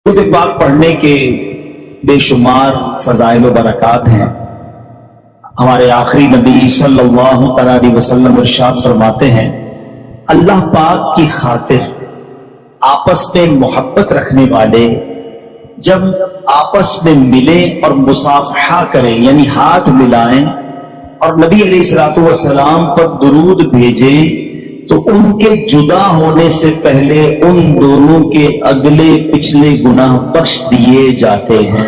درود پاک پڑھنے کے بے شمار فضائل و برکات ہیں۔ ہمارے آخری نبی صلی اللہ علیہ وسلم ارشاد فرماتے ہیں، اللہ پاک کی خاطر آپس میں محبت رکھنے والے جب آپس میں ملیں اور مصافحہ کریں یعنی ہاتھ ملائیں اور نبی علیہ الصلوۃ والسلام پر درود بھیجیں تو ان کے جدا ہونے سے پہلے ان دونوں کے اگلے پچھلے گناہ بخش دیے جاتے ہیں۔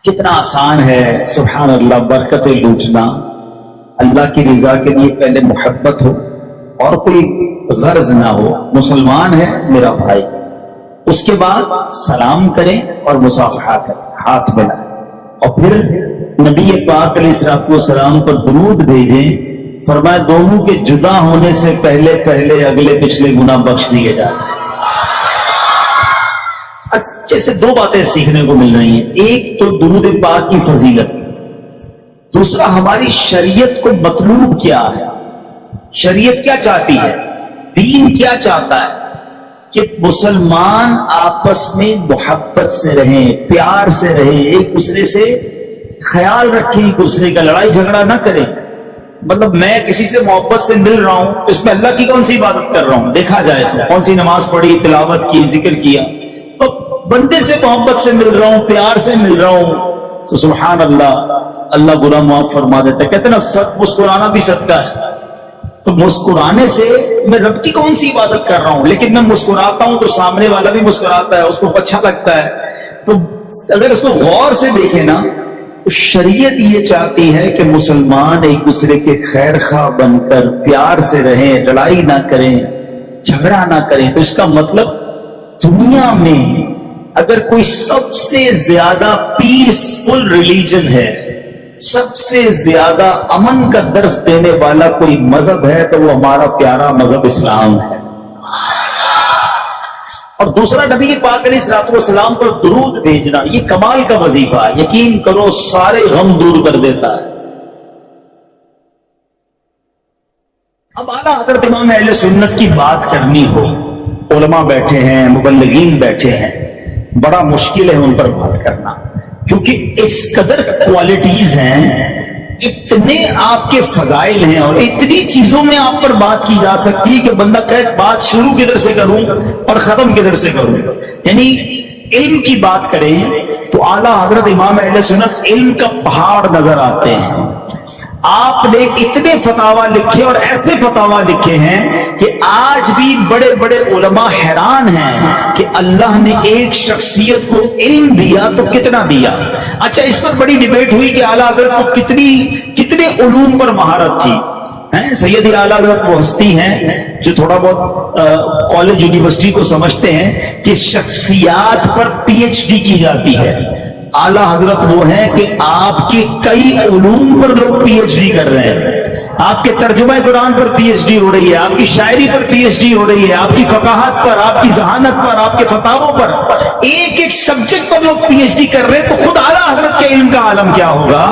کتنا آسان ہے سبحان اللہ برکتیں لوٹنا۔ اللہ کی رضا کے لیے پہلے محبت ہو اور کوئی غرض نہ ہو، مسلمان ہے میرا بھائی، اس کے بعد سلام کریں اور مصافحہ کریں، ہاتھ ملائیں اور پھر نبی پاک علیہ الصلوۃ والسلام پر درود بھیجیں۔ فرمایا دونوں کے جدا ہونے سے پہلے اگلے پچھلے گناہ بخش دیے جائیں۔ اچھے سے دو باتیں سیکھنے کو مل رہی ہیں، ایک تو درود پاک کی فضیلت، دوسرا ہماری شریعت کو مطلوب کیا ہے، شریعت کیا چاہتی ہے، دین کیا چاہتا ہے کہ مسلمان آپس میں محبت سے رہیں، پیار سے رہیں، ایک دوسرے سے خیال رکھیں، ایک دوسرے کا لڑائی جھگڑا نہ کریں۔ مطلب میں کسی سے محبت سے مل رہا ہوں تو اس میں اللہ کی کون سی عبادت کر رہا ہوں، دیکھا جائے تو کون سی نماز پڑھی، تلاوت کی، ذکر کیا، تو بندے سے محبت سے مل رہا ہوں، پیار سے مل رہا ہوں تو سبحان اللہ، اللہ گناہ معاف فرما دیتا ہے۔ کہتے ہیں نا مسکرانا بھی صدقہ ہے، تو مسکرانے سے میں رب کی کون سی عبادت کر رہا ہوں، لیکن میں مسکراتا ہوں تو سامنے والا بھی مسکراتا ہے، اس کو اچھا لگتا ہے۔ تو اگر اس کو غور سے دیکھیں نا تو شریعت یہ چاہتی ہے کہ مسلمان ایک دوسرے کے خیر خواہ بن کر پیار سے رہیں، لڑائی نہ کریں، جھگڑا نہ کریں۔ تو اس کا مطلب دنیا میں اگر کوئی سب سے زیادہ پیسفل ریلیجن ہے، سب سے زیادہ امن کا درس دینے والا کوئی مذہب ہے تو وہ ہمارا پیارا مذہب اسلام ہے۔ اور دوسرا نبی پاک علیہ الصلوۃ والسلام پر درود بھیجنا، یہ کمال کا وظیفہ ہے، یقین کرو سارے غم دور کر دیتا ہے۔ اب اعلیٰ حضرت امام اہل سنت کی بات کرنی ہو، علماء بیٹھے ہیں، مبلغین بیٹھے ہیں، بڑا مشکل ہے ان پر بات کرنا، کیونکہ اس قدر کوالٹیز ہیں، اتنے آپ کے فضائل ہیں اور اتنی چیزوں میں آپ پر بات کی جا سکتی ہے کہ بندہ کہے بات شروع کدھر سے کروں اور ختم کدھر سے کروں۔ یعنی علم کی بات کریں تو اعلیٰ حضرت امام اہل سنت علم کا پہاڑ نظر آتے ہیں۔ آپ نے اتنے فتاوی لکھے اور ایسے فتاوی لکھے ہیں کہ آج بھی بڑے بڑے علماء حیران ہیں کہ اللہ نے ایک شخصیت کو علم دیا تو کتنا دیا۔ اچھا، اس پر بڑی ڈیبیٹ ہوئی کہ اعلیٰ حضرت کو کتنے علوم پر مہارت تھی۔ سید اعلیٰ حضرت وہ ہستی ہیں جو تھوڑا بہت کالج یونیورسٹی کو سمجھتے ہیں کہ شخصیات پر پی ایچ ڈی کی جاتی ہے۔ اعلیٰ حضرت وہ ہیں کہ آپ کے کئی علوم پر لوگ پی ایچ ڈی کر رہے ہیں، آپ کے ترجمہ قرآن پر پی ایچ ڈی ہو رہی ہے، آپ کی شاعری پر پی ایچ ڈی ہو رہی ہے، آپ کی فقاہت پر، آپ کی ذہانت پر، آپ کے فتاووں پر، ایک سبجیکٹ پر لوگ پی ایچ ڈی کر رہے ہیں، تو خود اعلیٰ حضرت کے علم کا عالم کیا ہوگا۔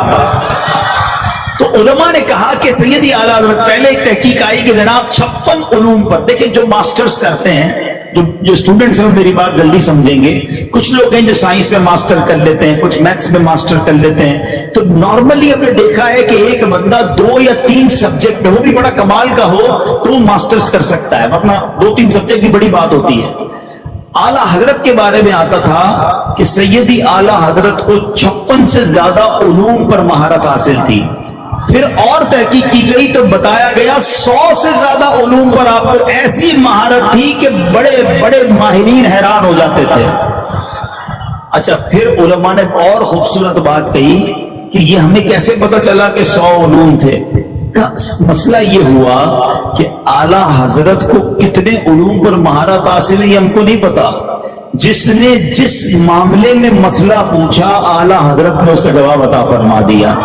تو علماء نے کہا کہ سیدی اعلیٰ حضرت پہلے ایک تحقیق آئی کہ جناب 56 علوم پر، دیکھیں جو ماسٹرز کرتے ہیں، جو اسٹوڈنٹس ہیں میری بات جلدی سمجھیں گے، کچھ لوگ ہیں جو سائنس میں ماسٹر کر لیتے ہیں، کچھ میتھس میں ماسٹر کر لیتے ہیں، تو نارملی ہم نے دیکھا ہے کہ ایک بندہ 2 یا 3 سبجیکٹ میں، وہ بھی بڑا کمال کا ہو تو وہ ماسٹرز کر سکتا ہے، ورنہ 2-3 سبجیکٹ کی بڑی بات ہوتی ہے۔ اعلیٰ حضرت کے بارے میں آتا تھا کہ سیدی اعلیٰ حضرت کو 56 سے زیادہ علوم پر مہارت حاصل تھی۔ پھر اور تحقیق کی گئی تو بتایا گیا 100 سے زیادہ علوم پر آپ کو ایسی مہارت تھی کہ بڑے بڑے ماہرین حیران ہو جاتے تھے۔ اچھا، پھر علماء نے اور خوبصورت بات کہی کہ یہ ہمیں کیسے پتا چلا کہ 100 علوم تھے۔ مسئلہ یہ ہوا کہ اعلیٰ حضرت کو کتنے علوم پر مہارت حاصل ہے یہ ہم کو نہیں پتا، جس نے جس معاملے میں مسئلہ پوچھا اعلیٰ حضرت نے اس کا جواب عطا فرما دیا۔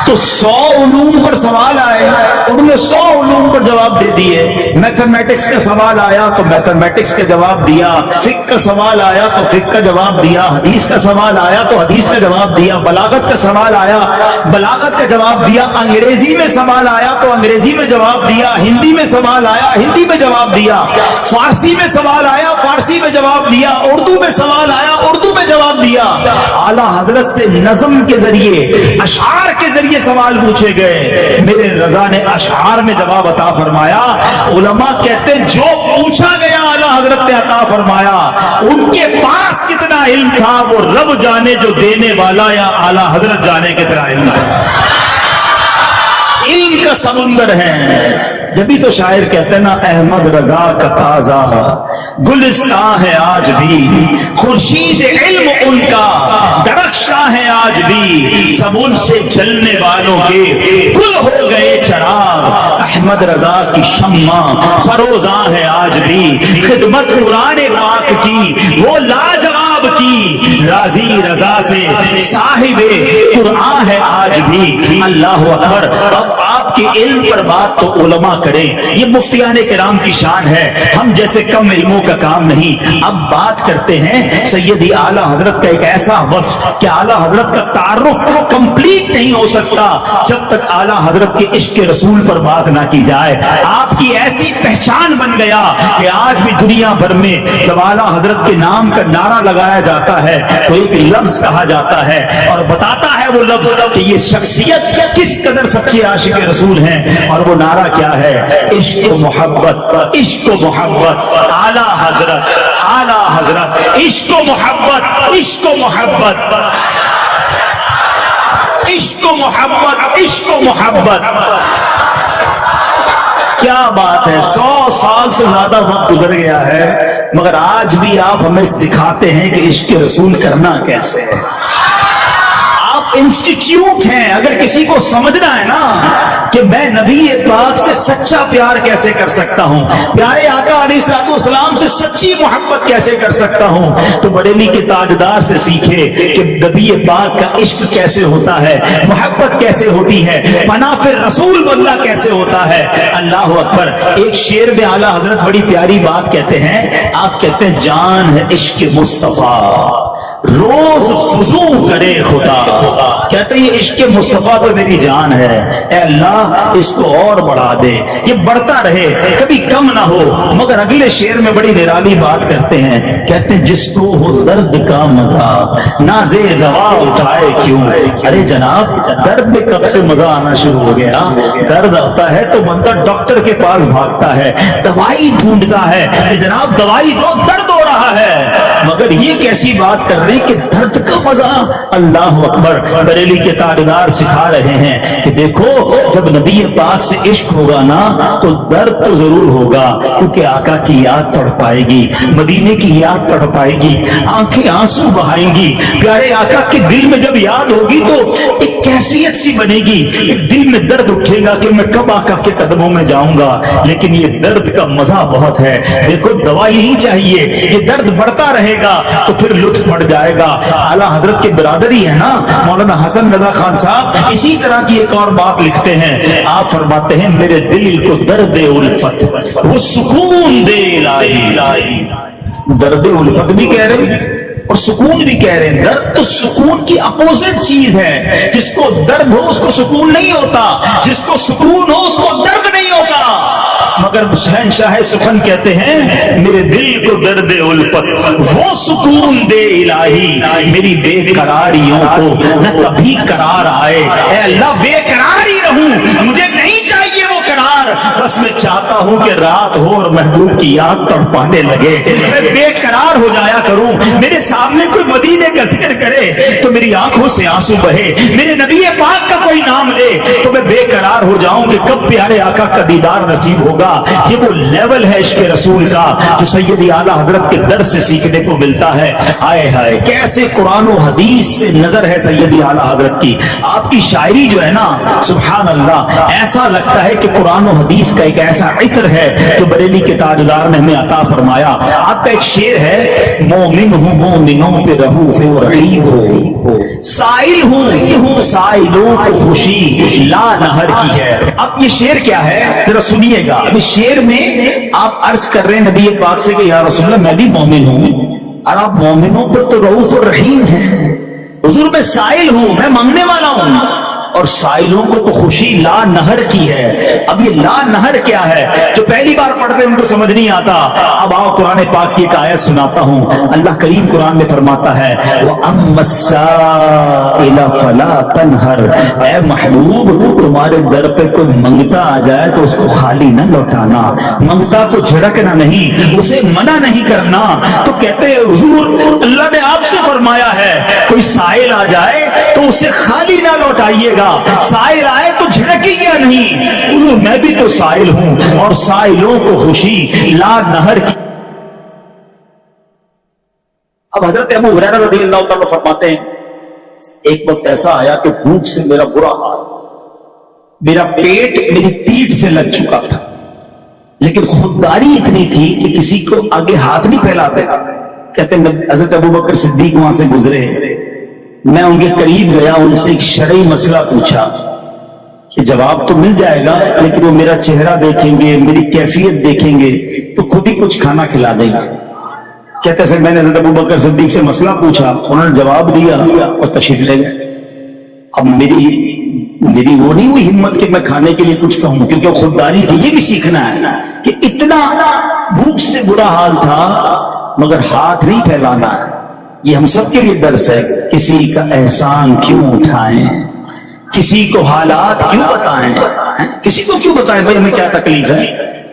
تو 100 علوم پر سوال آئے، انہوں نے 100 علوم پر جواب دے دیے۔ میتھمیٹکس کا سوال آیا تو میتھمیٹکس کا جواب دیا، فقہ کا سوال آیا تو فقہ کا جواب دیا، حدیث کا سوال آیا تو حدیث کا جواب دیا، بلاغت کا سوال آیا بلاغت کا جواب دیا، انگریزی میں سوال آیا تو انگریزی میں جواب دیا، ہندی میں سوال آیا ہندی میں جواب دیا، فارسی میں سوال آیا فارسی میں جواب دیا، اردو میں سوال آیا اردو میں جواب دیا۔ اعلیٰ حضرت سے نظم کے ذریعے، اشعار کے ذریعے سوال پوچھے گئے، میرے رضا نے اشعار میں جواب عطا فرمایا۔ علماء کہتے ہیں جو پوچھا گیا اعلیٰ حضرت نے عطا فرمایا۔ ان کے پاس کتنا علم تھا وہ رب جانے، جو دینے والا یا اعلیٰ حضرت جانے کتنا علم ہے۔ علم کا سمندر ہے۔ جبھی تو شاعر کہتے ہیں نا، احمد رضا کا تازہ گلستان ہے آج بھی، خورشید علم ان کا درخشاں ہے آج بھی، سب ان سے جلنے والوں کے گل ہو گئے چراغ، احمد رضا کی شمع فروزاں ہے آج بھی، خدمت قرآن پاک کی وہ لاجواب کی، راضی رضا سے صاحب قرآن ہے آج بھی۔ اللہ اکبر۔ اب آپ کے علم پر بات تو علماء کریں، یہ مفتیان کرام کی شان ہے، ہم جیسے کم علموں کا کام نہیں۔ اب بات کرتے ہیں سیدی اعلیٰ حضرت کا ایک ایسا وصف کہ اعلیٰ حضرت کا تعارف کمپلیٹ نہیں ہو سکتا جب تک اعلیٰ حضرت کے عشق رسول پر بات نہ کی جائے۔ آپ کی ایسی پہچان بن گیا کہ آج بھی دنیا بھر میں جب اعلیٰ حضرت کے نام کا نعرہ لگایا جاتا ہے تو ایک لفظ کہا جاتا ہے اور بتاتا ہے وہ لفظ کہ یہ شخصیت کس قدر سچے عاشق رسول ہیں، اور وہ نعرہ کیا ہے؟ عشق و محبت، عشق و محبت، اعلیٰ حضرت، اعلیٰ حضرت، عشق و محبت، عشق و محبت، عشق و محبت، عشق و محبت۔ کیا بات ہے، 100 سال سے زیادہ وقت گزر گیا ہے مگر آج بھی آپ ہمیں سکھاتے ہیں کہ عشق رسول کرنا کیسے ہے۔ انسٹیٹیوٹ ہیں، اگر کسی کو سمجھنا ہے نا کہ میں نبی پاک سے سچا پیار کیسے کر سکتا ہوں، پیارے آقا علیہ الصلوۃ والسلام سے سچی محبت کیسے کر سکتا ہوں، تو بریلی کے تاجدار سے سیکھے کہ نبی پاک کا عشق کیسے ہوتا ہے، محبت کیسے ہوتی ہے، فنا فی رسول اللہ کیسے ہوتا ہے۔ اللہ اکبر۔ ایک شعر میں اعلیٰ حضرت بڑی پیاری بات کہتے ہیں، آپ کہتے ہیں جان ہے عشق مصطفیٰ روز فضو کرے خدا، کہتے ہیں یہ عشق مصطفیٰ تو میری جان ہے، اے اللہ اس کو اور بڑھا دے، یہ بڑھتا رہے کبھی کم نہ ہو۔ مگر اگلے شعر میں بڑی نرالی بات کرتے ہیں، کہتے ہیں جس کو ہو درد کا مزہ نازے دوا اٹھائے کیوں۔ ارے جناب درد میں کب سے مزہ آنا شروع ہو گیا؟ درد آتا ہے تو بندہ ڈاکٹر کے پاس بھاگتا ہے، دوائی ڈھونڈتا ہے، جناب دوائی دو، درد ہو رہا ہے۔ مگر یہ کیسی بات کر رہی کہ درد کا مزہ۔ اللہ اکبر۔ بریلی کے تاجدار سکھا رہے ہیں کہ دیکھو جب نبی پاک سے عشق ہوگا نا تو درد تو ضرور ہوگا، کیونکہ آقا کی یاد تڑ پائے گی، مدینے کی یاد تڑ پائے گی، آنکھیں آنسو بہائیں گی۔ پیارے آقا کے دل میں جب یاد ہوگی تو ایک کیفیت سی بنے گی، ایک دل میں درد اٹھے گا کہ میں کب آقا کے قدموں میں جاؤں گا۔ لیکن یہ درد کا مزہ بہت ہے، دیکھو دوائی نہیں چاہیے، یہ درد بڑھتا رہے گا تو پھر لطف بڑھ جائے گا۔ اعلیٰ حضرت کے برادری ہے نا مولانا حسن رضا خان صاحب، اسی طرح کی ایک اور بات لکھتے ہیں، آپ فرماتے ہیں میرے دل کو درد الفت وہ سکون دے الہی۔ درد الفت بھی کہہ رہے اور سکون بھی کہہ رہے ہیں۔ درد تو سکون کی اپوزٹ چیز ہے، جس کو درد ہو اس کو سکون نہیں ہوتا، جس کو سکون ہو اس کو درد نہیں ہوتا۔ مگر شہنشاہ سخن کہتے ہیں میرے دل کو درد الفت وہ سکون دے الہی، میری بے قراریوں کو نہ کبھی قرار آئے۔ اے اللہ بے قرار ہی رہوں، مجھے نہیں چاہیے وہ قرار، بس میں چاہتا ہوں کہ رات ہو اور محبوب کی یاد تڑپانے لگے، میں بے قرار ہو جایا کروں، میرے سامنے کوئی مدینے کا ذکر کرے تو میری آنکھوں سے آنسو بہے، میرے نبی پاک کا کوئی نام لے تو میں بے قرار ہو جاؤں کہ کب پیارے آقا کا دیدار نصیب ہوگا۔ یہ وہ لیول ہے عشق رسول کا جو سیدی اعلیٰ حضرت کے در سے سیکھنے کو ملتا ہے۔ آئے ہائے کیسے قرآن و حدیث پہ نظر ہے سیدی اعلیٰ حضرت کی۔ آپ کی شاعری جو ہے نا سبحان اللہ، ایسا لگتا ہے کہ قرآن و حدیث حدیث کا ایک ایسا عطر ہے جو بریلی کے تاجدار نے ہمیں عطا فرمایا. آپ کا ایک شعر ہے, مومن ہوں مومنوں پہ رہو رقیب ہو, سائل ہوں سائلوں کو خوشی لا نہر کی ہے. اب یہ شعر کیا ہے ذرا سنیے گا. اب اس شعر میں آپ عرض کر رہے ہیں نبی پاک سے کہ یا رسول اللہ میں بھی مومن ہوں, اور آپ مومنوں پر تو رؤوف الرحیم ہیں. حضور میں سائل ہوں, میں مانگنے والا ہوں, اور سائلوں کو تو خوشی لا نہر کی ہے. اب یہ لا نہر کیا ہے؟ جو پہلی بار پڑھتے ہیں ان کو سمجھ نہیں آتا. اب آؤ قرآن پاک کی ایک آیت سناتا ہوں. اللہ کریم قرآن میں فرماتا ہے وَأَمَّا السَّائِلَ فَلَا تَنْهَرْ, اے محبوب تمہارے در پہ کوئی منگتا آ جائے تو اس کو خالی نہ لوٹانا, منگتا کو جھڑکنا نہیں, اسے منع نہیں کرنا. تو کہتے ہیں حضور اللہ نے آپ سے فرمایا ہے کوئی سائل آ جائے تو اسے خالی نہ لوٹائیے گا, سائل آئے تو جھڑکی گیا نہیں. میں بھی تو سائل ہوں, اور سائلوں کو خوشی لا نہر کی. اب حضرت ابو ہریرہ رضی اللہ تعالیٰ فرماتے ہیں ایک وقت ایسا آیا کہ بھوک سے میرا برا حال, میرا پیٹ میری پیٹھ سے لگ چکا تھا, لیکن خودداری اتنی تھی کہ کسی کو آگے ہاتھ نہیں پھیلاتے تھے. کہتے ہیں حضرت ابو بکر صدیق وہاں سے گزرے, میں ان کے قریب گیا, ان سے ایک شرعی مسئلہ پوچھا کہ جواب تو مل جائے گا لیکن وہ میرا چہرہ دیکھیں گے, میری کیفیت دیکھیں گے تو خود ہی کچھ کھانا کھلا دیں گے. کہتے ہیں میں نے حضرت ابو بکر صدیق سے مسئلہ پوچھا, انہوں نے جواب دیا اور تشریف لے گئے. اب میری وہ نہیں ہوئی ہمت کہ میں کھانے کے لیے کچھ کہوں, کیونکہ وہ خودداری تھی. یہ بھی سیکھنا ہے کہ اتنا بھوک سے برا حال تھا مگر ہاتھ نہیں پھیلانا ہے. یہ ہم سب کے لیے درس ہے. کسی کا احسان کیوں اٹھائیں, کسی کو حالات کیوں بتائیں, کسی کو کیوں بتائیں بھائی ہمیں کیا تکلیف ہے,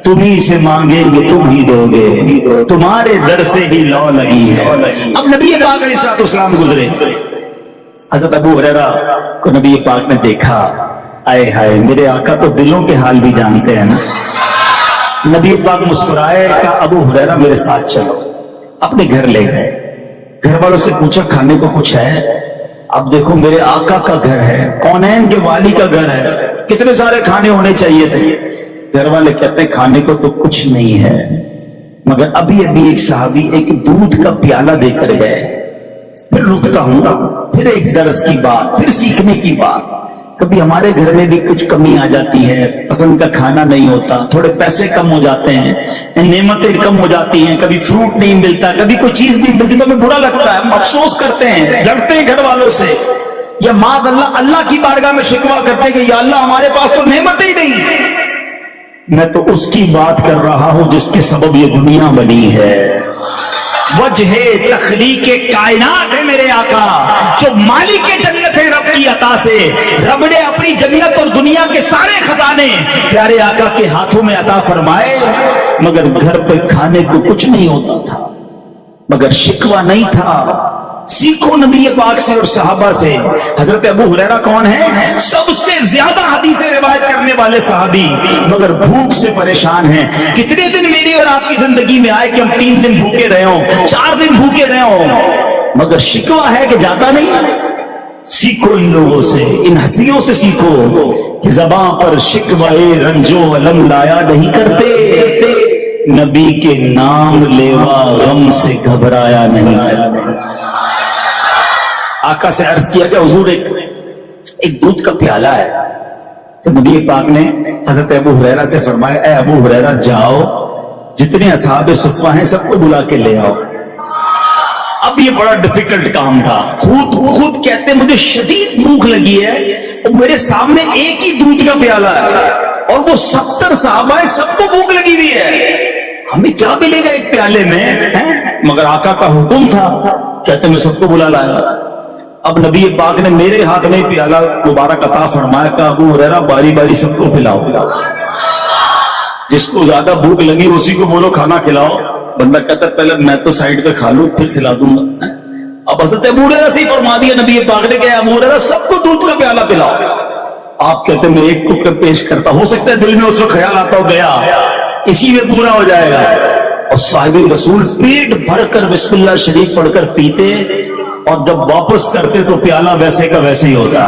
تم ہی سے مانگیں گے تم ہی دو گے, تمہارے در سے ہی لو لگی ہے. اب نبی پاک علیہ الصلوۃ والسلام گزرے, حضرت ابو ہریرہ کو نبی پاک نے دیکھا, آئے ہائے میرے آقا تو دلوں کے حال بھی جانتے ہیں نا. نبی پاک مسکرائے, کہا ابو ہریرہ میرے ساتھ چلو. اپنے گھر لے گئے, گھر والوں سے پوچھا کھانے کو کچھ ہے؟ اب دیکھو میرے آقا کا گھر ہے, کونین کے والی کا گھر ہے, کتنے سارے کھانے ہونے چاہیے تھے. گھر والے کہتے ہیں کھانے کو تو کچھ نہیں ہے, مگر ابھی ایک صحابی ایک دودھ کا پیالہ دے کر گئے. پھر رکتا ہوں, پھر ایک درس کی بات, پھر سیکھنے کی بات. کبھی ہمارے گھر میں بھی کچھ کمی آ جاتی ہے, پسند کا کھانا نہیں ہوتا, تھوڑے پیسے کم ہو جاتے ہیں, نعمتیں کم ہو جاتی ہیں, کبھی فروٹ نہیں ملتا, کبھی کوئی چیز نہیں ملتی تو ہمیں برا لگتا ہے, ہم افسوس کرتے ہیں, لڑتے ہیں گھر والوں سے, یا معاذ اللہ کی بارگاہ میں شکوہ کرتے ہیں کہ یا اللہ ہمارے پاس تو نعمت ہی نہیں. میں تو اس کی بات کر رہا ہوں جس کے سبب یہ دنیا بنی ہے. وجہ تخلیق کائنات ہے میرے آقا, جو مالک جنت ہے رب کی عطا سے. رب نے اپنی جنت اور دنیا کے سارے خزانے پیارے آقا کے ہاتھوں میں عطا فرمائے, مگر گھر پہ کھانے کو کچھ نہیں ہوتا تھا, مگر شکوہ نہیں تھا. سیکھو نبی پاک سے اور صحابہ سے. حضرت ابو ہریرہ کون ہے؟ سب سے زیادہ حدیثیں روایت کرنے والے صحابی, مگر بھوک سے پریشان ہیں. کتنے دن میری اور آپ کی زندگی میں آئے کہ ہم 3 دن بھوکے رہے ہوں, 4 دن بھوکے رہے ہوں, مگر شکوہ ہے کہ جاتا نہیں. سیکھو ان لوگوں سے, ان ہستیوں سے سیکھو کہ زباں پر شکوہ رنجو علم لایا نہیں کرتے, نبی کے نام لیوا غم سے گھبرایا نہیں کرتے. آقا سے عرض کیا کہ حضور ایک دودھ کا پیالہ ہے, تو نبی پاک نے حضرت ابو ہریرہ سے فرمایا اے ابو ہریرہ جاؤ, جتنے اصحاب صفہ ہیں سب کو بلا کے لے آؤ. اب یہ بڑا ڈیفیکلٹ کام تھا. خود کہتے مجھے شدید بھوک لگی ہے, اور میرے سامنے ایک ہی دودھ کا پیالہ ہے, اور وہ 70 صحابہ ہیں, سب کو بھوک لگی ہوئی ہے, ہمیں کیا ملے گا ایک پیالے میں؟ مگر آقا کا حکم تھا, کہتے میں سب کو بلا لایا. اب نبی پاک نے میرے ہاتھ میں پیالہ مبارک عطا فرمایا, کہ ابو ہریرہ باری باری سب کو پلاؤ, جس کو زیادہ بھوک لگی اسی کو بولو کھانا کھلاؤ. بندہ کہتا ہے پہلے میں تو سائڈ پہ کھا لوں پھر کھلا دوں گا. اب حضرت ابو ہریرہ سے ہی فرما دیا نبی پاک نے کہ ابو ہریرہ سب کو دودھ کا پیالہ پلاؤ. آپ کہتے ہیں میں ایک کو پیش کرتا, ہو سکتا ہے دل میں اس کو خیال آتا ہو گیا, اسی میں پورا ہو جائے گا. اور صاحب رسول پیٹ بھر کر بسم اللہ شریف پڑھ کر پیتے, اور جب واپس کرتے تو پیالہ ویسے کا ویسے ہی ہوتا.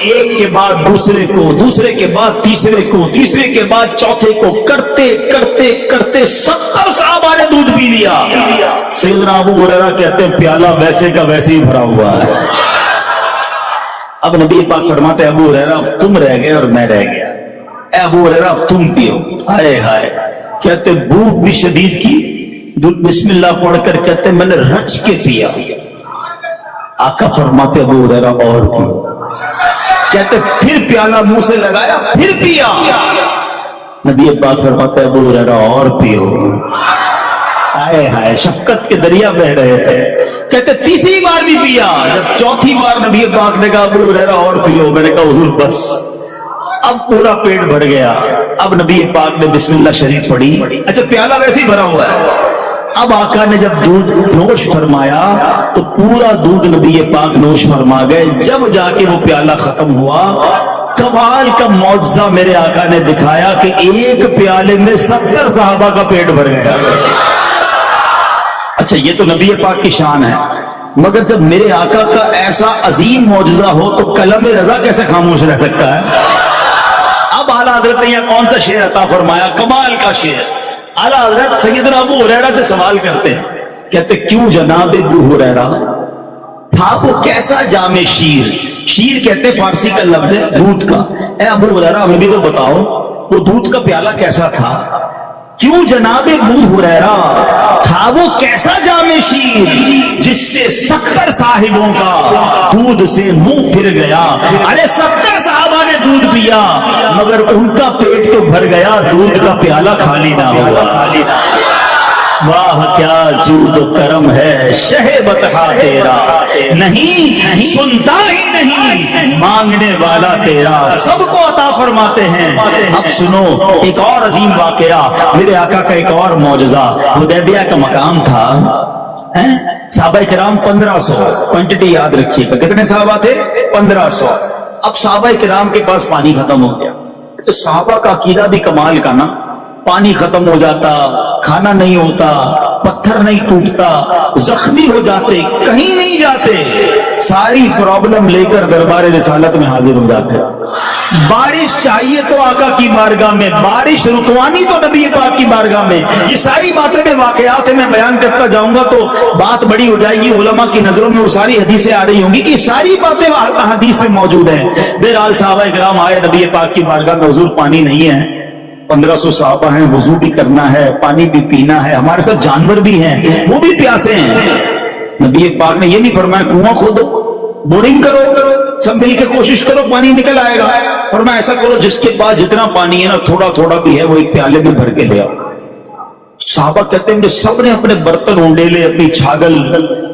ایک کے بعد دوسرے کو، دوسرے کے بعد تیسرے کو، تیسرے کے بعد چوتھے کو، کرتے کرتے کرتے 70 صحابہ نے دودھ پی لیا۔ سیدنا ابو ہریرہ کہتے ہیں پیالہ ویسے کا ویسے ہی بھرا ہوا ہے۔ اب نبی پاک فرماتے ہیں ابو ہریرہ اب تم رہ گئے اور میں رہ گیا، اے ابو ہریرہ اب تم پیو۔ ہائے ہائے، کہتے بھوک بھی شدید کی، بسم اللہ پڑھ کر کہتے میں نے رچ کے پیا۔ آقا فرماتے ابو ہریرہ اور پیو، کہتے پھر پیالہ منہ سے لگایا پھر پیا۔ نبی پاک فرماتے ابو ہریرہ اور پیو۔ ہائے ہائے، شفقت کے دریا بہ رہے تھے۔ کہتے تیسری بار بھی پیا۔ جب چوتھی بار نبی پاک نے کہا ابو ہریرہ اور پیو، میں نے کہا حضور بس، اب پورا پیٹ بھر گیا۔ اب نبی پاک نے بسم اللہ شریف پڑھی۔ اچھا پیالہ ویسے ہی بھرا ہوا ہے۔ اب آقا نے جب دودھ نوش فرمایا تو پورا دودھ نبی پاک نوش فرما گئے۔ جب جا کے وہ پیالہ ختم ہوا، کمال کا معجزہ میرے آقا نے دکھایا کہ ایک پیالے میں 70 صحابہ کا پیٹ بھر گیا۔ اچھا یہ تو نبی پاک کی شان ہے، مگر جب میرے آقا کا ایسا عظیم معجزہ ہو تو قلم رضا کیسے خاموش رہ سکتا ہے؟ اب اعلیٰ حضرت نے یہاں کون سا شعر عطا فرمایا، کمال کا شعر۔ اعلیٰ حضرت سیدنا ابو ہریرہ سے سوال کرتے ہیں، کہتے کیوں جناب ابو ہریرہ تھا وہ کیسا جام شیر؟ شیر کہتے فارسی کا لفظ ہے دودھ کا۔ اے ابو ہریرہ ہمیں بھی تو بتاؤ وہ دودھ کا پیالہ کیسا تھا؟ کیوں جناب ابو ہریرہ تھا وہ کیسا جام شیر جس سے 70 صاحبوں کا دودھ سے منہ پھر گیا؟ ارے 70 صحابہ نے دودھ پیا مگر ان کا پیٹ تو بھر گیا، دودھ کا پیالہ خالی نہ ہوا۔ واہ کیا جود و کرم ہے شہ بطحہ تیرا، نہیں سنتا ہی نہیں مانگنے والا تیرا، سب کو عطا فرماتے ہیں۔ اب سنو ایک اور عظیم واقعہ، میرے آقا کا ایک اور معجزہ۔ حدیبیہ کا مقام تھا، صحابہ کرام 1500، کوانٹٹی یاد رکھیے گا کتنے صحابہ تھے؟ 1500۔ اب صحابہ کرام کے پاس پانی ختم ہو گیا تو صحابہ کا عقیدہ بھی کمال کا نا، پانی ختم ہو جاتا، کھانا نہیں ہوتا، پتھر نہیں ٹوٹتا، زخمی ہو جاتے، کہیں نہیں جاتے، ساری پرابلم لے کر دربار رسالت میں حاضر ہو جاتے۔ بارش چاہیے تو آقا کی بارگاہ میں، بارش رکوانی تو نبی پاک کی بارگاہ میں۔ یہ ساری باتیں میں واقعات میں بیان کرتا جاؤں گا تو بات بڑی ہو جائے گی، علماء کی نظروں میں وہ ساری حدیثیں آ رہی ہوں گی کہ ساری باتیں حدیث میں موجود ہیں۔ بہرحال صحابہ کرام آئے نبی پاک کی بارگاہ میں، حضور پانی نہیں ہے، 1500 صحابہ ہیں، وضو بھی کرنا ہے، پانی بھی پینا ہے، ہمارے ساتھ جانور بھی ہیں وہ بھی پیاسے ہیں۔ نبی پاک نے یہ نہیں فرمایا کنواں کھودو، بورنگ کرو، سب مل کے کوشش کرو پانی نکل آئے گا۔ فرمایا ایسا کرو جس کے پاس جتنا پانی ہے نا تھوڑا تھوڑا بھی ہے وہ ایک پیالے میں بھر کے لے آؤ۔ صحابہ کہتے ہیں کہ سب نے اپنے برتن اونڈے لے، اپنی چھاگل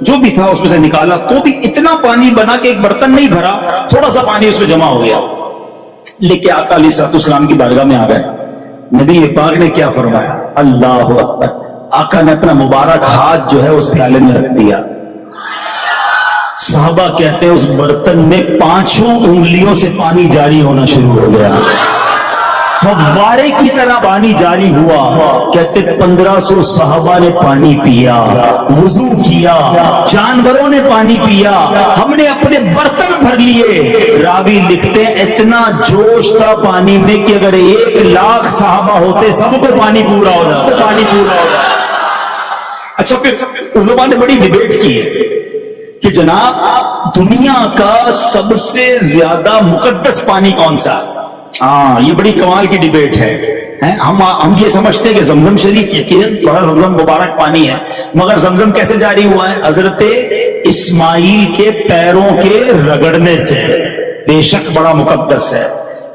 جو بھی تھا اس میں سے نکالا تو بھی اتنا پانی بنا کہ ایک برتن نہیں بھرا، تھوڑا سا پانی اس میں جمع ہو گیا۔ لے کے آقا علیہ الصلوۃ والسلام کی بارگاہ میں آ گئے۔ نبی پاک نے کیا فرمایا؟ اللہ اکبر۔ آقا نے اپنا مبارک ہاتھ جو ہے اس پیالے میں رکھ دیا۔ صحابہ کہتے ہیں اس برتن میں 5 انگلیوں سے پانی جاری ہونا شروع ہو گیا، فوارے کی طرح پانی جاری ہوا۔ کہتے 1500 صحابہ نے پانی پیا، وضو کیا، جانوروں نے پانی پیا، ہم نے اپنے برتن بھر لیے۔ راوی لکھتے ہیں اتنا جوش تھا پانی میں کہ اگر 1,00,000 صحابہ ہوتے سب کو پانی پورا ہو جاتا، پانی پورا ہو جاتا۔ اچھا پھر علماء نے بڑی ڈیبیٹ کی ہے کہ جناب دنیا کا سب سے زیادہ مقدس پانی کون سا؟ ہاں یہ بڑی کمال کی ڈیبیٹ ہے۔ ہم یہ سمجھتے ہیں کہ زمزم شریف یقیناً بڑا زمزم مبارک پانی ہے، مگر زمزم کیسے جاری ہوا ہے؟ حضرت اسماعیل کے پیروں کے رگڑنے سے، بے شک بڑا مقدس ہے،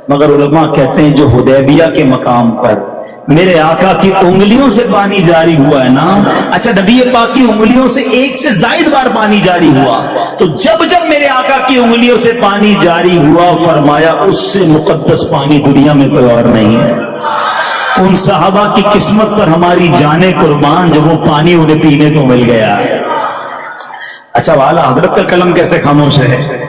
مگر علماء کہتے ہیں جو حدیبیہ کے مقام پر میرے آقا کی انگلیوں سے پانی جاری ہوا ہے نا، اچھا نبی پاک کی انگلیوں سے 1 سے زائد بار پانی جاری ہوا، تو جب جب میرے آقا کی انگلیوں سے پانی جاری ہوا فرمایا اس سے مقدس پانی دنیا میں کوئی اور نہیں ہے۔ ان صحابہ کی قسمت پر ہماری جانیں قربان جب وہ پانی انہیں پینے کو مل گیا۔ اچھا والا حضرت کا قلم کیسے خاموش ہے؟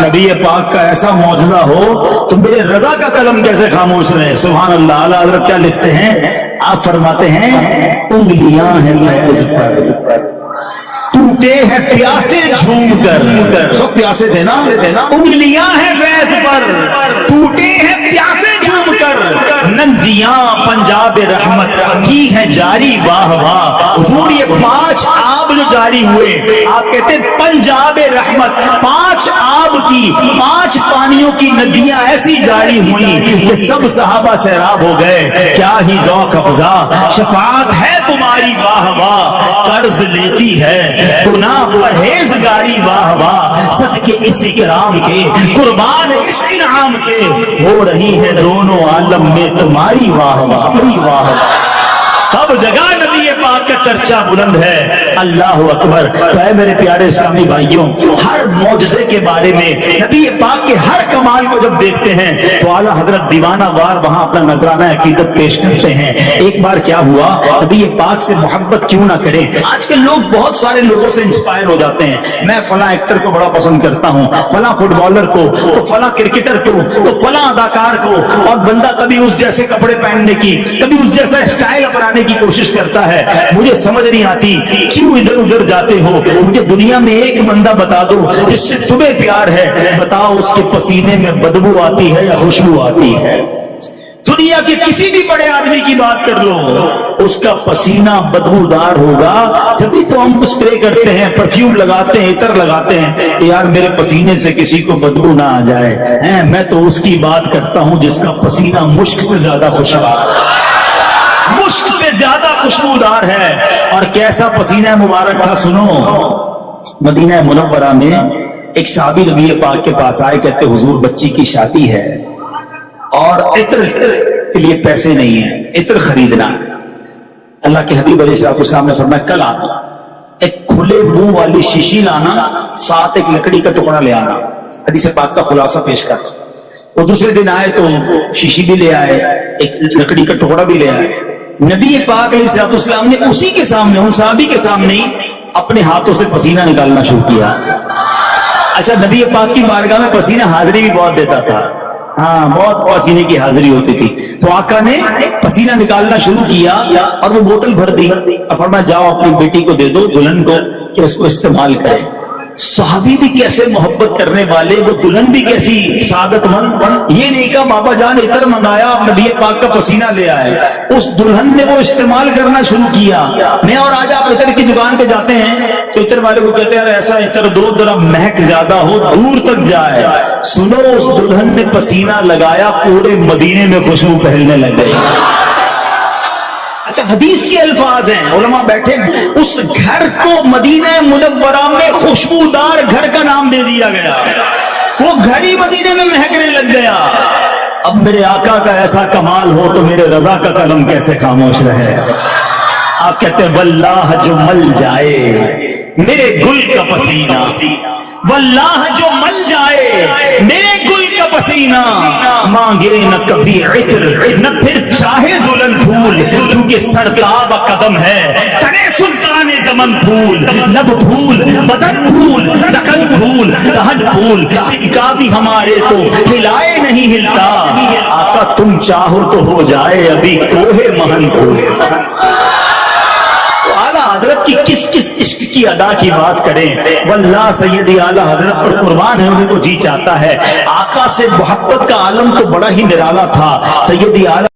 نبی پاک کا ایسا معجزہ ہو تو میرے رضا کا قلم کیسے خاموش رہے؟ سبحان اللہ۔ اعلیٰ حضرت کیا لکھتے ہیں؟ آپ فرماتے ہیں انگلیاں ہیں فیض پر، تو ٹوٹے ہیں پیاسے جھوم کر، سب پیاسے تھے نا، انگلیاں ہیں فیض پر، ٹوٹے ہیں پیاسے جھوم کر، نندیاں پنجاب رحمت کی ہیں جاری واہ واہ، حضور یہ 5 آب جو جاری ہوئے، آپ کہتے ہیں پنجاب رحمت، 5 آب کی، 5 پانیوں کی ندیاں ایسی جاری ہوئیں کہ سب صحابہ سیراب ہو گئے، کیا ہی ذوق افزا شفاعت ہے تمہاری واہ واہ، قرض لیتی ہے گناہ پرہیزگاری واہ واہ، صدقے اس اکرام کے قربان اس انعام کے، ہو رہی ہے دونوں عالم میں تمہاری واہ واہ، سب جگہ نبی پاک کا چرچا بلند ہے، اللہ اکبر۔ تو اے میرے پیارے اسلامی بھائیوں، ہر معجزے کے بارے میں نبی پاک کے ہر کمال کو جب دیکھتے ہیں تو اعلیٰ حضرت دیوانہ وار وہاں اپنا نذرانہ عقیدت پیش کرتے ہیں۔ ایک بار کیا ہوا، نبی پاک سے محبت کیوں نہ کریں؟ آج کل لوگ بہت سارے لوگوں سے انسپائر ہو جاتے ہیں، میں فلاں ایکٹر کو بڑا پسند کرتا ہوں، فلاں فٹ بالر کو، تو فلاں کرکٹر کو، تو فلاں اداکار کو، اور بندہ کبھی اس جیسے کپڑے پہننے کی، کبھی اس جیسا اسٹائل اپنانے کی کوشش کرتا ہے۔ مجھے سمجھ نہیں آتی کیوں ادھر ادھر جاتے ہو، مجھے دنیا میں ایک بندہ بتا دو جس سے تمہیں پیار ہے، بتاؤ اس کے پسینے میں بدبو آتی ہے یا خوشبو آتی ہے؟ دنیا کے کسی بھی بڑے آدمی کی بات کر لو، اس کا پسینہ بدبودار ہوگا۔ جبھی تو ہم اسپرے کرتے ہیں، پرفیوم لگاتے ہیں، عطر لگاتے ہیں کہ یار میرے پسینے سے کسی کو بدبو نہ آ جائے۔ میں تو اس کی بات کرتا ہوں جس کا پسینہ مشک سے زیادہ خوشبودار، مشک سے زیادہ خوشبودار ہے۔ اور کیسا پسینہ مبارک تھا سنو، مدینہ منورہ میں ایک صحابی نبی پاک کے پاس آئے، کہتے حضور بچی کی شادی ہے اور عطر کے لیے پیسے نہیں ہیں، عطر خریدنا ہے۔ اللہ کے حبیب علیہ السلام نے فرمایا کل آنا، ایک کھلے منہ والی شیشی لانا، ساتھ ایک لکڑی کا ٹکڑا لے آنا۔ حدیث پاک کا خلاصہ پیش کر۔ وہ دوسرے دن آئے تو شیشی بھی لے آئے، ایک لکڑی کا ٹکڑا بھی لے آئے۔ نبی پاک علیہ السلام نے اسی کے سامنے، ان صحابی کے سامنے ہی اپنے ہاتھوں سے پسینہ نکالنا شروع کیا۔ اچھا، نبی پاک کی بارگاہ میں پسینہ حاضری بھی بہت دیتا تھا، ہاں بہت پسینے کی حاضری ہوتی تھی۔ تو آقا نے پسینہ نکالنا شروع کیا اور وہ بوتل بھر دی اور فرمایا جاؤ اپنی بیٹی کو دے دو، دلہن کو، کہ اس کو استعمال کرے۔ صحابی بھی کیسے محبت کرنے والے، وہ دلہن بھی کیسی سعادت مند۔ یہ نہیں کہا بابا جان عطر منگایا، آپ نبی پاک کا پسینہ لے آئے، اس دلہن نے وہ استعمال کرنا شروع کیا۔ میں اور آج آپ عطر کی دکان پہ جاتے ہیں تو عطر والے کو کہتے ہیں ایسا عطر دو ذرا مہک زیادہ ہو، دور تک جائے۔ سنو، اس دلہن نے پسینہ لگایا، پورے مدینے میں خوشبو پھیلنے لگ گئی۔ اچھا، حدیث کے الفاظ ہیں، علماء بیٹھے، اس گھر کو مدینہ منورہ میں خوشبودار گھر کا نام دے دیا گیا، وہ گھر ہی مدینے میں مہکنے لگ گیا۔ اب میرے آقا کا ایسا کمال ہو تو میرے رضا کا قلم کیسے خاموش رہے؟ آپ کہتے ہیں واللہ جو مل جائے میرے گل کا پسینہ، واللہ جو مل جائے میرے گل کا پسینہ، مانگے نہ کبھی عطر نہ پھر چاہے دلہن پھول، کیونکہ سرتاب قدم ہے تنے سلطان زمن پھول، لب پھول، بدن پھول، زخم پھول، رہن پھول، ان کا بھی ہمارے تو ہلائے نہیں ہلتا۔ آقا تم چاہو تو ہو جائے ابھی کوہ مہن پھول۔ حضرت کی کس کس عشق کی ادا کی بات کریں، واللہ سیدی اعلیٰ حضرت پر قربان ہے، انہیں کو جی چاہتا ہے۔ آقا سے محبت کا عالم تو بڑا ہی نرالا تھا۔ سیدی اعلیٰ